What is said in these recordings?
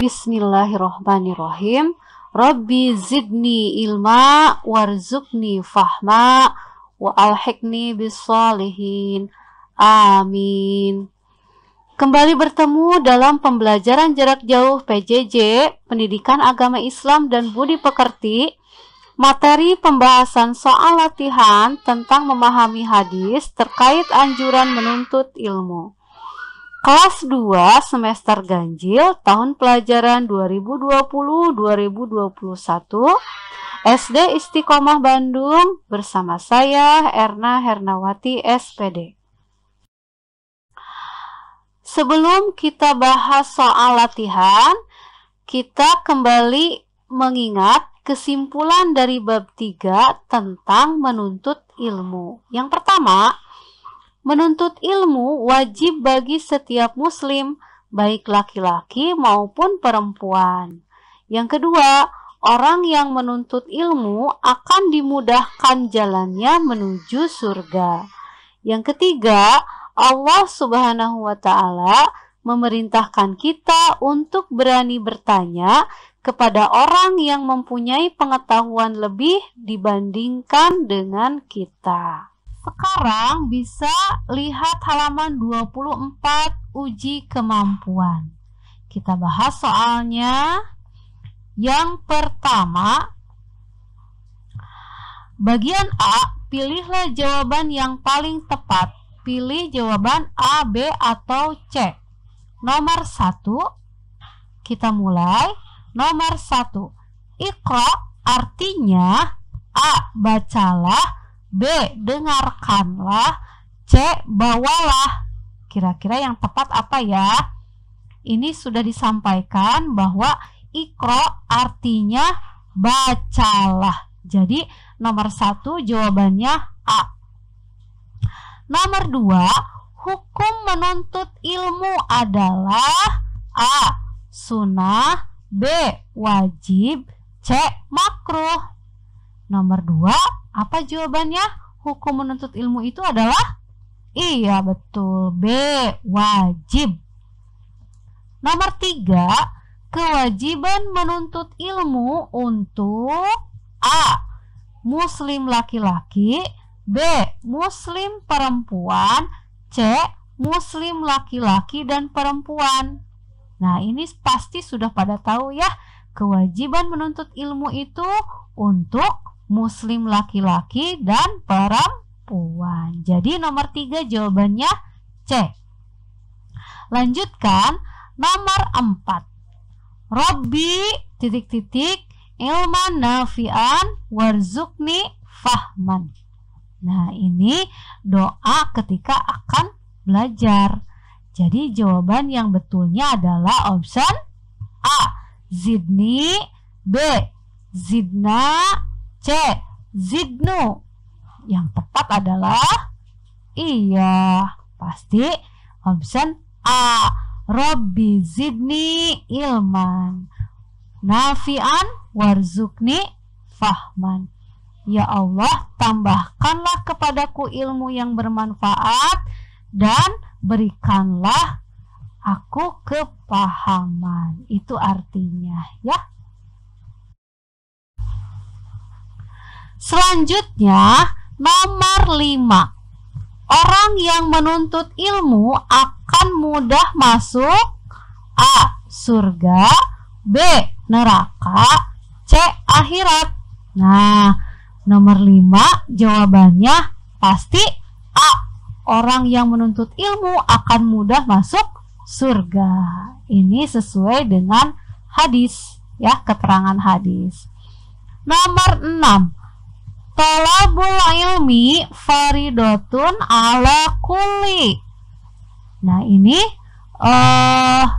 Bismillahirrahmanirrahim. Rabbi zidni ilma warzuqni fahma wa alhiqni bissalihin. Amin. Kembali bertemu dalam pembelajaran jarak jauh PJJ, Pendidikan Agama Islam dan Budi Pekerti, materi pembahasan soal latihan tentang memahami hadis terkait anjuran menuntut ilmu. Kelas 2 semester ganjil tahun pelajaran 2020-2021 SD Istiqomah Bandung bersama saya Erna Hernawati SPD. Sebelum kita bahas soal latihan, kita kembali mengingat kesimpulan dari bab 3 tentang menuntut ilmu. Yang pertama, menuntut ilmu wajib bagi setiap muslim, baik laki-laki maupun perempuan. Yang kedua, orang yang menuntut ilmu akan dimudahkan jalannya menuju surga. Yang ketiga, Allah Subhanahu wa Ta'ala memerintahkan kita untuk berani bertanya kepada orang yang mempunyai pengetahuan lebih dibandingkan dengan kita. Sekarang bisa lihat halaman 24 uji kemampuan. Kita bahas soalnya. Yang pertama, bagian A, pilihlah jawaban yang paling tepat. Pilih jawaban A, B, atau C. Nomor 1, kita mulai. Nomor 1, Iqra artinya A, bacalah, B, dengarkanlah, C, bawalah. Kira-kira yang tepat apa ya? Ini sudah disampaikan bahwa Iqra artinya bacalah. Jadi nomor 1 jawabannya A. Nomor 2, hukum menuntut ilmu adalah A, sunnah, B, wajib, C, makruh. Nomor 2, apa jawabannya? Hukum menuntut ilmu itu adalah? Iya, betul. B, wajib. Nomor 3, kewajiban menuntut ilmu untuk A, muslim laki-laki, B, muslim perempuan, C, muslim laki-laki dan perempuan. Nah, ini pasti sudah pada tahu ya, kewajiban menuntut ilmu itu untuk muslim laki-laki dan perempuan. Jadi nomor 3 jawabannya C. Lanjutkan nomor 4. Rabbi ... ilman nafi'an warzuqni fahman. Nah, ini doa ketika akan belajar. Jadi jawaban yang betulnya adalah option A, zidni, B, zidna, C, zidnu. Yang tepat adalah iya, pasti option A, Rabbi zidni ilman nafi'an warzuqni fahman. Ya Allah, tambahkanlah kepadaku ilmu yang bermanfaat dan berikanlah aku kepahaman. Itu artinya ya. Selanjutnya nomor 5. Orang yang menuntut ilmu akan mudah masuk A, surga, B, neraka, C, akhirat. Nah, nomor 5 jawabannya pasti A. Orang yang menuntut ilmu akan mudah masuk surga. Ini sesuai dengan hadis ya, keterangan hadis. Nomor 6. Thalabul ilmi faridatun ala kulli. Nah, ini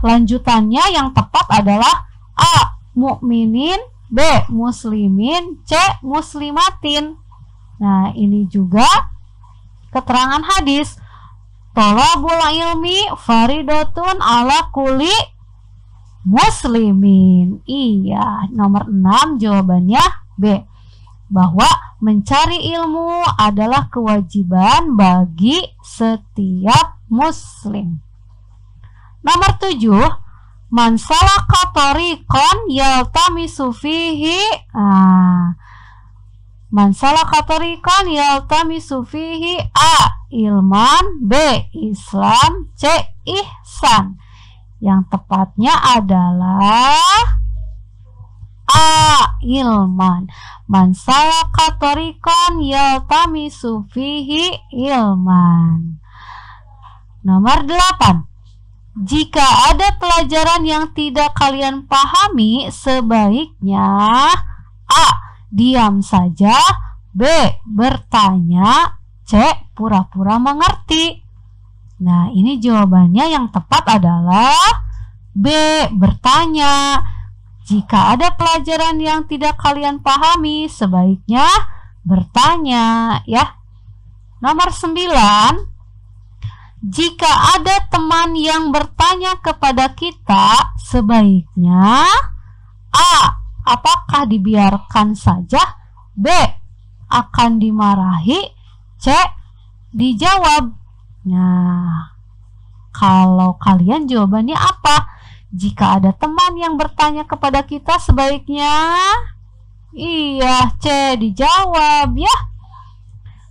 lanjutannya yang tepat adalah A. Mukminin, B. Muslimin, C. Muslimatin. Nah, ini juga keterangan hadis. Thalabul ilmi faridatun ala kulli muslimin. Iya, nomor 6 jawabannya B. Bahwa mencari ilmu adalah kewajiban bagi setiap muslim. Nomor 7, man salaka tariqan yaltamisu fihi. Man salaka tariqan yaltamisu fihi A. ilman, B. Islam, C. ihsan. Yang tepatnya adalah A. ilman. Man salaka tariqan yaltamisu fihi ilman. Nomor 8. Jika ada pelajaran yang tidak kalian pahami, sebaiknya A. diam saja, B. bertanya, C. pura-pura mengerti. Nah, ini jawabannya yang tepat adalah B. bertanya. Jika ada pelajaran yang tidak kalian pahami, sebaiknya bertanya, ya. Nomor 9. Jika ada teman yang bertanya kepada kita, sebaiknya A. apakah dibiarkan saja, B. akan dimarahi, C. dijawab. Nah, kalau kalian jawabannya apa? Jika ada teman yang bertanya kepada kita, sebaiknya iya, C. dijawab, ya.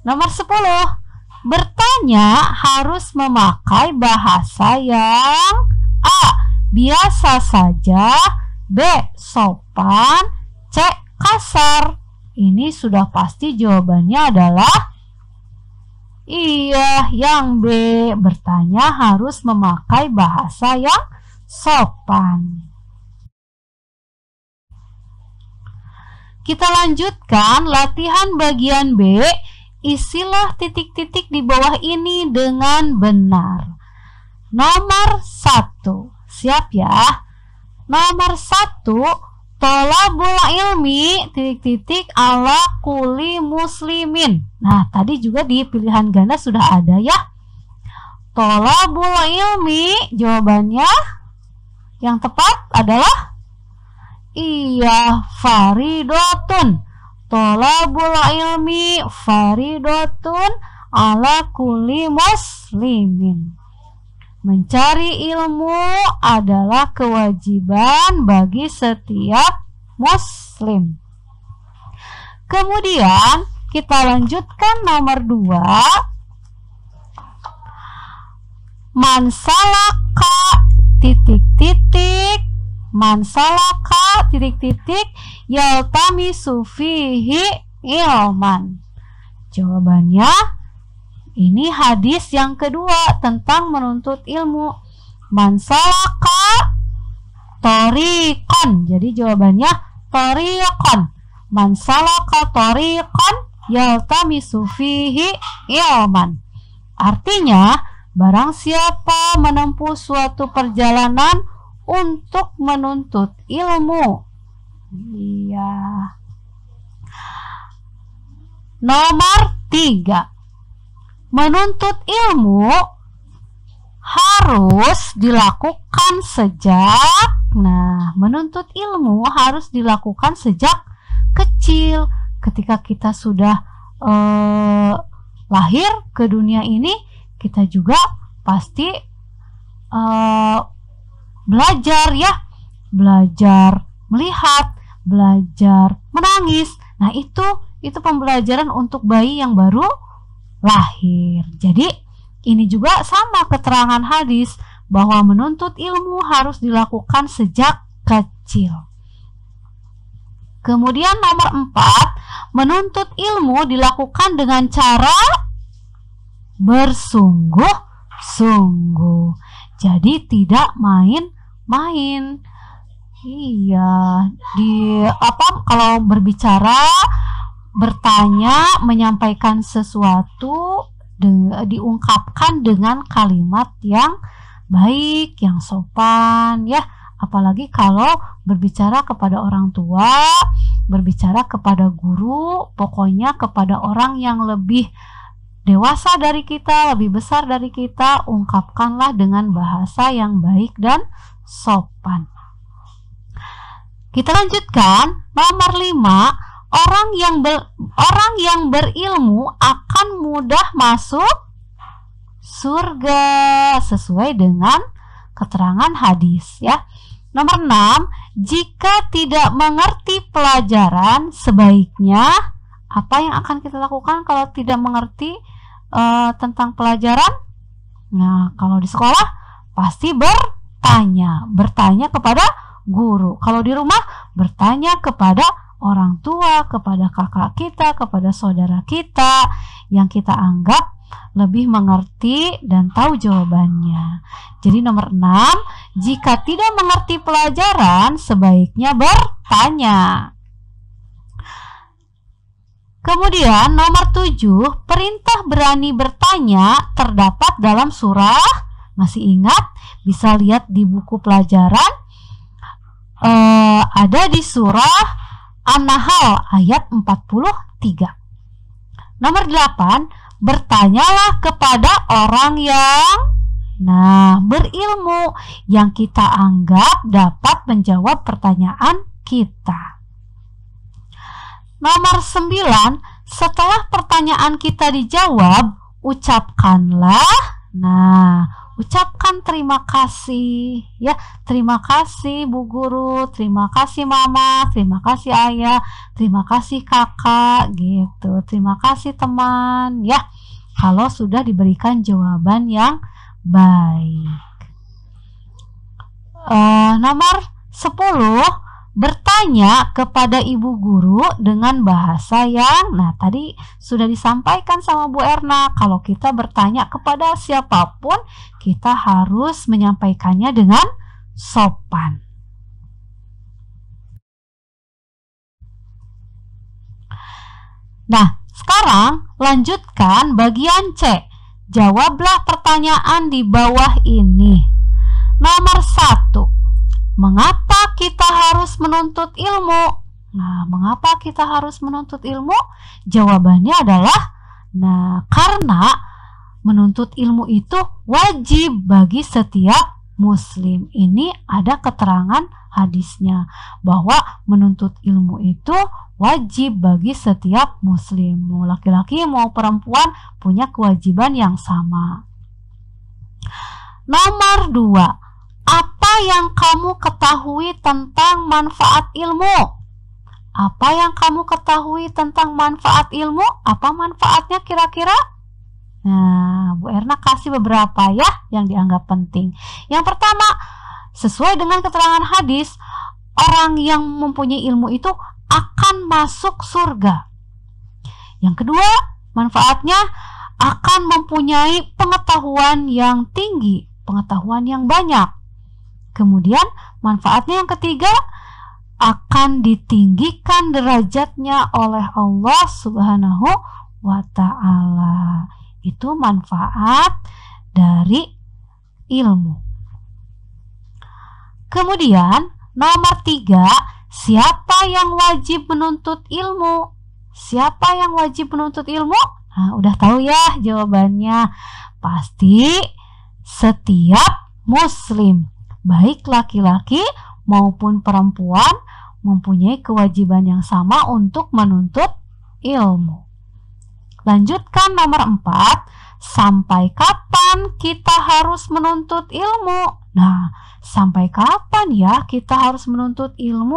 Nomor 10. Bertanya harus memakai bahasa yang A. biasa saja, B. sopan, C. kasar. Ini sudah pasti jawabannya adalah iya, yang B. Bertanya harus memakai bahasa yang sopan. Kita lanjutkan latihan bagian B. Isilah titik-titik di bawah ini dengan benar. Nomor 1. Siap ya? Nomor 1. Thalabul ilmi titik-titik ala kulli muslimin. Nah, tadi juga di pilihan ganda sudah ada ya. Thalabul ilmi, jawabannya yang tepat adalah iya, faridatun. Thalabul ilmi faridatun ala kulli muslimin. Mencari ilmu adalah kewajiban bagi setiap muslim. Kemudian kita lanjutkan nomor 2. Man salaka titik-titik, man salaka titik-titik yaltamisu fihi ilman. Jawabannya ini hadis yang kedua tentang menuntut ilmu. Man salaka tariqan. Jadi jawabannya tariqan. Man salaka tariqan yaltamisu fihi ilman. Artinya, barang siapa menempuh suatu perjalanan untuk menuntut ilmu. Iya. Nomor 3. Menuntut ilmu harus dilakukan sejak, menuntut ilmu harus dilakukan sejak kecil. Ketika kita sudah lahir ke dunia ini, kita juga pasti belajar ya, belajar melihat, belajar menangis. Nah, itu pembelajaran untuk bayi yang baru lahir. Jadi ini juga sama keterangan hadis bahwa menuntut ilmu harus dilakukan sejak kecil. Kemudian nomor 4, menuntut ilmu dilakukan dengan cara bersungguh-sungguh. Jadi tidak main-main. Iya, kalau berbicara bertanya, menyampaikan sesuatu diungkapkan dengan kalimat yang baik, yang sopan ya. Apalagi kalau berbicara kepada orang tua, berbicara kepada guru, pokoknya kepada orang yang lebih dewasa dari kita, lebih besar dari kita, ungkapkanlah dengan bahasa yang baik dan sopan. Kita lanjutkan nomor 5. Orang yang berilmu akan mudah masuk surga sesuai dengan keterangan hadis ya. Nomor 6, jika tidak mengerti pelajaran, sebaiknya apa yang akan kita lakukan kalau tidak mengerti tentang pelajaran? Nah, kalau di sekolah pasti bertanya kepada guru. Kalau di rumah bertanya kepada orang tua, kepada kakak kita, kepada saudara kita yang kita anggap lebih mengerti dan tahu jawabannya. Jadi nomor 6, jika tidak mengerti pelajaran, sebaiknya bertanya. Kemudian nomor 7, perintah berani bertanya terdapat dalam surah, masih ingat? Bisa lihat di buku pelajaran, ada di surah An-Nahl ayat 43. Nomor 8, bertanyalah kepada orang yang berilmu, yang kita anggap dapat menjawab pertanyaan kita. Nomor 9, setelah pertanyaan kita dijawab, ucapkanlah, ucapkan terima kasih ya. Terima kasih Bu Guru, terima kasih Mama, terima kasih Ayah, terima kasih Kakak gitu. Terima kasih teman ya, kalau sudah diberikan jawaban yang baik. Nomor 10, bertanya kepada ibu guru dengan bahasa yang tadi sudah disampaikan sama Bu Erna. Kalau kita bertanya kepada siapapun, kita harus menyampaikannya dengan sopan. Nah, sekarang lanjutkan bagian C. Jawablah pertanyaan di bawah ini. Nomor 1, mengapa kita harus menuntut ilmu? Mengapa kita harus menuntut ilmu? Jawabannya adalah, karena menuntut ilmu itu wajib bagi setiap muslim. Ini ada keterangan hadisnya, bahwa menuntut ilmu itu wajib bagi setiap muslim. Mau laki-laki mau perempuan punya kewajiban yang sama. Nomor 2, apa yang kamu ketahui tentang manfaat ilmu? Apa yang kamu ketahui tentang manfaat ilmu? Apa manfaatnya kira-kira? Bu Erna kasih beberapa ya yang dianggap penting. Yang pertama, sesuai dengan keterangan hadis, orang yang mempunyai ilmu itu akan masuk surga. Yang kedua, manfaatnya akan mempunyai pengetahuan yang tinggi, pengetahuan yang banyak. Kemudian manfaatnya yang ketiga, akan ditinggikan derajatnya oleh Allah Subhanahu wa Ta'ala. Itu manfaat dari ilmu. Kemudian nomor 3, siapa yang wajib menuntut ilmu? Siapa yang wajib menuntut ilmu? Udah tahu ya jawabannya. Pasti setiap muslim, baik laki-laki maupun perempuan, mempunyai kewajiban yang sama untuk menuntut ilmu. Lanjutkan nomor 4, sampai kapan kita harus menuntut ilmu? Sampai kapan ya kita harus menuntut ilmu?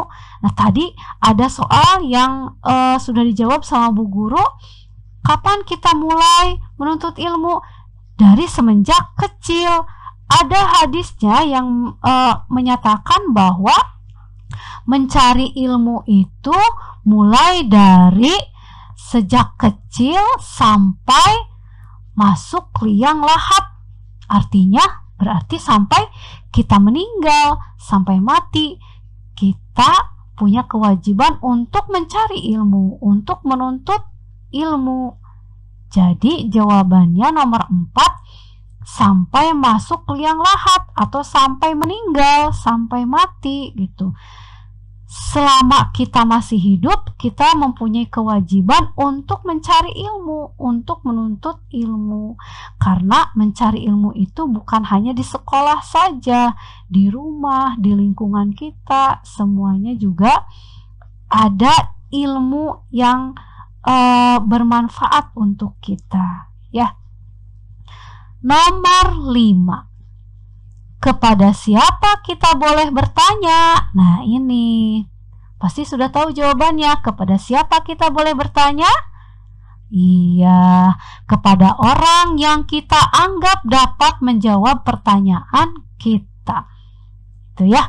Tadi ada soal yang sudah dijawab sama Bu Guru. Kapan kita mulai menuntut ilmu? Dari semenjak kecil. Ada hadisnya yang menyatakan bahwa mencari ilmu itu mulai dari sejak kecil sampai masuk liang lahat. Artinya berarti sampai kita meninggal, sampai mati, kita punya kewajiban untuk mencari ilmu, untuk menuntut ilmu. Jadi jawabannya nomor 4, sampai masuk liang lahat atau sampai meninggal, sampai mati gitu. Selama kita masih hidup, kita mempunyai kewajiban untuk mencari ilmu, untuk menuntut ilmu. Karena mencari ilmu itu bukan hanya di sekolah saja, di rumah, di lingkungan kita, semuanya juga ada ilmu yang bermanfaat untuk kita, ya. Nomor 5, kepada siapa kita boleh bertanya? Nah, ini pasti sudah tahu jawabannya. Kepada siapa kita boleh bertanya? Iya, kepada orang yang kita anggap dapat menjawab pertanyaan kita. Itu ya.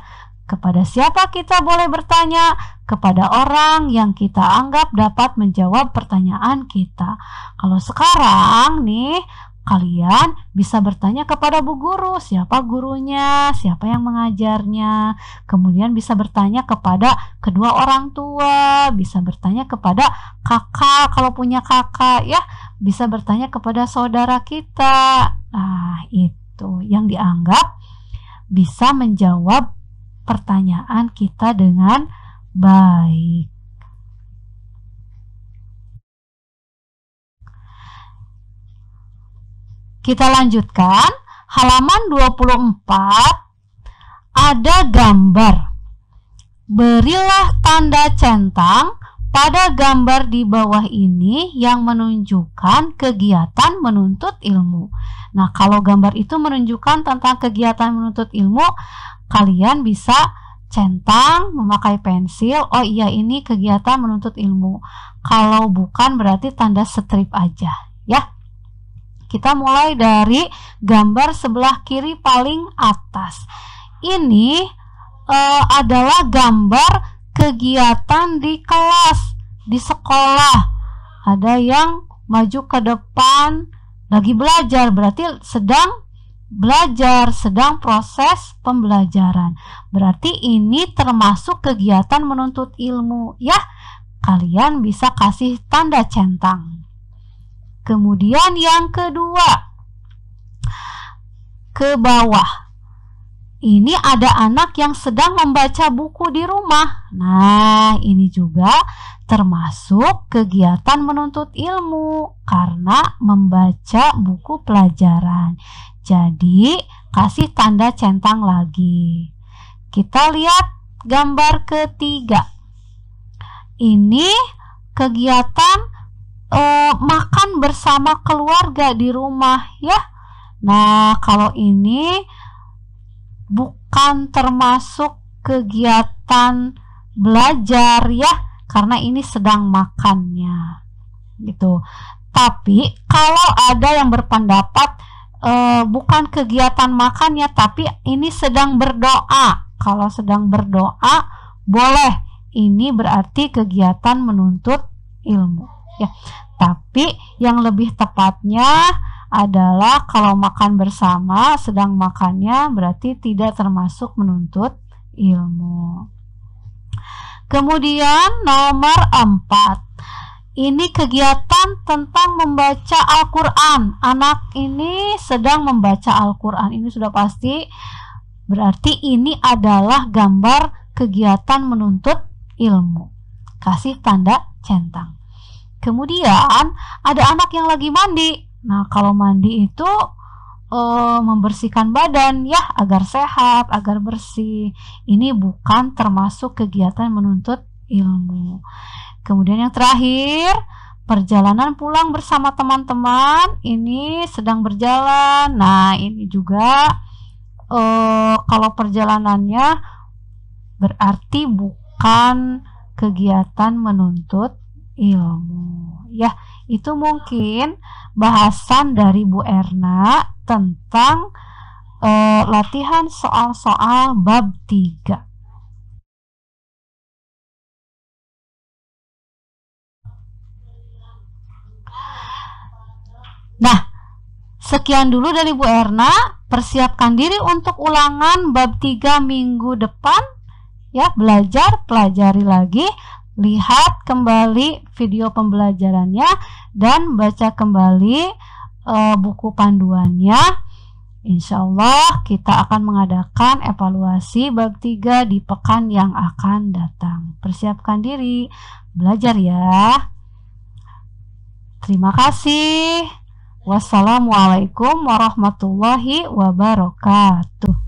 Kepada siapa kita boleh bertanya? Kepada orang yang kita anggap dapat menjawab pertanyaan kita. Kalau sekarang nih, kalian bisa bertanya kepada bu guru, siapa gurunya, siapa yang mengajarnya. Kemudian bisa bertanya kepada kedua orang tua, bisa bertanya kepada kakak kalau punya kakak, ya, bisa bertanya kepada saudara kita. Nah, itu yang dianggap bisa menjawab pertanyaan kita dengan baik. Kita lanjutkan, halaman 24 ada gambar. Berilah tanda centang pada gambar di bawah ini yang menunjukkan kegiatan menuntut ilmu. Nah, kalau gambar itu menunjukkan tentang kegiatan menuntut ilmu, kalian bisa centang memakai pensil. Oh iya, ini kegiatan menuntut ilmu. Kalau bukan berarti tanda strip aja, ya. Kita mulai dari gambar sebelah kiri paling atas. Ini adalah gambar kegiatan di kelas, di sekolah. Ada yang maju ke depan lagi belajar, berarti sedang belajar, sedang proses pembelajaran. Berarti ini termasuk kegiatan menuntut ilmu, ya. Kalian bisa kasih tanda centang. Kemudian yang kedua, ke bawah. Ini ada anak yang sedang membaca buku di rumah. Nah, ini juga termasuk kegiatan menuntut ilmu karena membaca buku pelajaran. Jadi, kasih tanda centang lagi. Kita lihat gambar ketiga. Ini kegiatan makan bersama keluarga di rumah, ya. Nah, kalau ini bukan termasuk kegiatan belajar, ya, karena ini sedang makannya gitu. Tapi kalau ada yang berpendapat bukan kegiatan makannya, tapi ini sedang berdoa. Kalau sedang berdoa boleh, ini berarti kegiatan menuntut ilmu, ya. Tapi yang lebih tepatnya adalah kalau makan bersama, sedang makannya berarti tidak termasuk menuntut ilmu. Kemudian nomor 4, ini kegiatan tentang membaca Al-Quran. Anak ini sedang membaca Al-Quran, ini sudah pasti berarti ini adalah gambar kegiatan menuntut ilmu. Kasih tanda centang. Kemudian ada anak yang lagi mandi. Nah, kalau mandi itu membersihkan badan, ya, agar sehat, agar bersih. Ini bukan termasuk kegiatan menuntut ilmu. Kemudian yang terakhir, perjalanan pulang bersama teman-teman. Ini sedang berjalan. Nah, ini juga kalau perjalanannya berarti bukan kegiatan menuntut ilmu, ya. Itu mungkin bahasan dari Bu Erna tentang latihan soal-soal bab 3. Nah, sekian dulu dari Bu Erna. Persiapkan diri untuk ulangan bab 3 minggu depan, ya, belajar, pelajari lagi, lihat kembali video pembelajarannya, dan baca kembali buku panduannya. Insya Allah kita akan mengadakan evaluasi bab 3 di pekan yang akan datang. Persiapkan diri, belajar ya. Terima kasih. Wassalamualaikum warahmatullahi wabarakatuh.